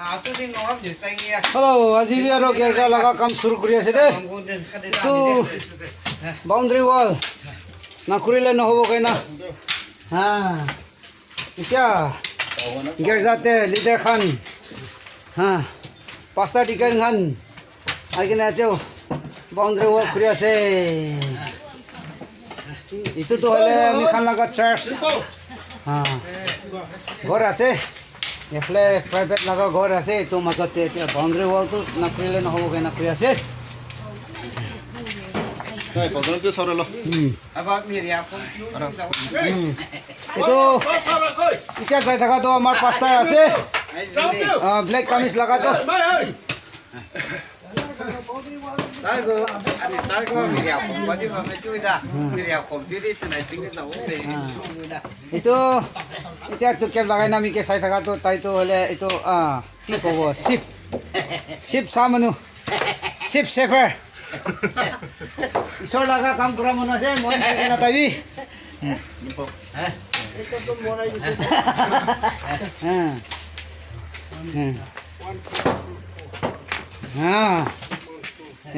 Hello, আজি B আৰু গেৰজা লগা কাম শুৰু কৰি আছে দে তো বাউণ্ডাৰী ৱাল নকৰিলে নহ'ব কৈ না হা এতিয়া গেৰজাতে লিডাৰ খান হা 5টা টিকেট খান আহি কিনে এতিয়াও বাউণ্ডাৰী ৱাল কৰি আছে ইটোতো হ'লে আমি খান লগা চাৰ্চ হা ঘৰ আছে এফালে প্ৰাইভেট লগা ঘৰ আছে তো মাজতে এতিয়া বাউণ্ডাৰী ৱালটো নকৰিলে নহ'ব কৈ নকৰি আছে এইটো এতিয়া যাই থকাটো আমাৰ 5টা আছে ব্লেক কামিজ লগাটো এইটো এতিয়াতো কেব লগাই নামিকে চাই থকাটো তাইতো হ'লে এইটো কি ক'ব চিপ চা মানুহ চিপ চেফাৰ ঈশ্বৰ লগা কাম কৰা মানুহ আছে মই নাথাবি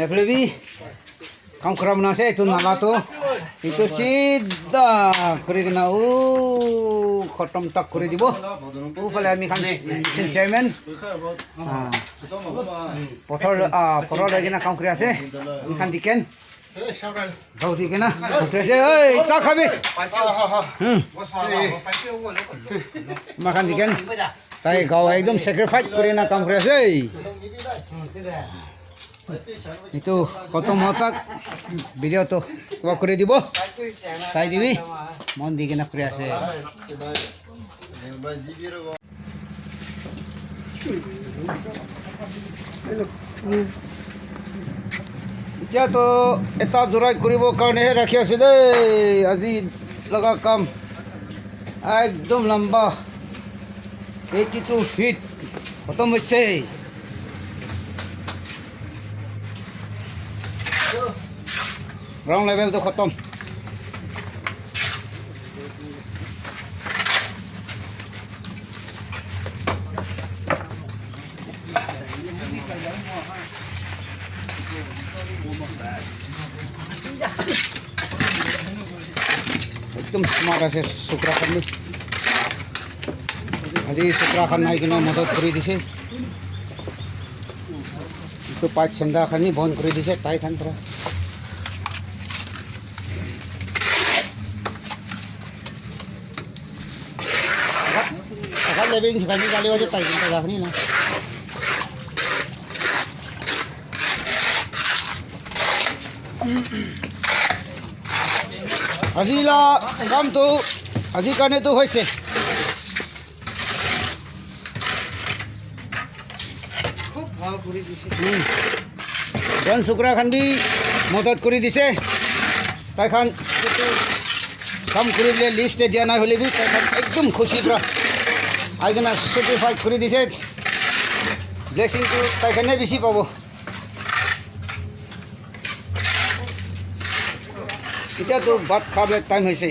এফালে বি কাম কৰা মানুহ আছে এইটো নালাটো এইটো চিধা কৰি কিনে খতম তাক কৰি দিব ওফালে আমি খান চেয়াৰমেন পথৰ লৈ কিনে কাম কৰি আছে খান দিকেন ভাও দি কিনে আছে ঐ চাহ খাবি মাখান দিকেন তাই গাঁও একদম চেক্ৰিফাইচ কৰি না কাম কৰি আছে এইটো খতম হওঁতাক ভিডিঅ'টো কিবা কৰি দিব চাই দিবি মন দি কিনে কৰি আছে এতিয়াতো এটা জোৰাই কৰিবৰ কাৰণেহে ৰাখি আছে দেই আজি লগা কাম একদম লম্বা 82 ফিট খতম হৈছে গ্রাউন্ড লেভেল তো খতম একদম স্মার্ট আছে শুক্রা খান আজি শুক্রা খান আহি কিনে মদত কৰি দিছে তো পাইপ চেন্দা খানি বন্ধ কৰি দিছে তাই খান পৰা Lebih sekali kali aja tay kita gak nih lah. Azila kam tu আজি কানে তো হইছে খুব ভালো করে দিছে জন শুক্রা খান দি মদত করে দিছে তাই খান কাম করে দিলে লিস্টে দিয়া না হলে বি তাই খান একদম খুশি পুরা আইগনা সার্টিফাইড করে দিছে ব্লেসিং তো তাইখানে বেশি পাবো এটা তো ভাত খাবে টাইম হয়েছে